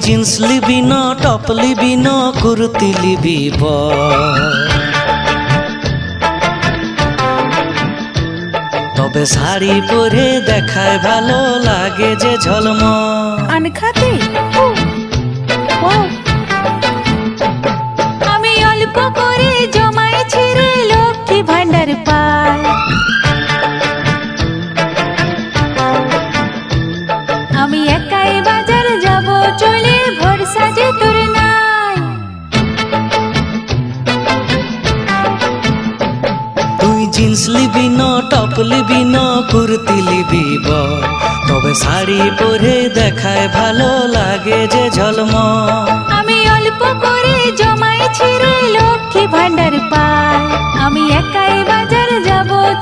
Jeans লিবি না, top লিবি না, কুর্তি লিবি তবে শাড়ি পরে দেখায় ভালো লাগে যে ঝলমল। আনখাতে আমি অল্প করে জমাইছি রে লক্ষ্মী ভান্ডার পাই। আমি একাই বাজার যাব চলে, ভরসা যে তোর নাই। তুই জিন্স লিবি না, টপ লিবি না, কুর্তি লিবি তবে শাড়ি পরে দেখায় ভালো লাগে যে ঝলমল। আমি অল্প করে জমাইছি রে লক্ষ্মী ভান্ডার পাই। আমি একাই বাজার যাব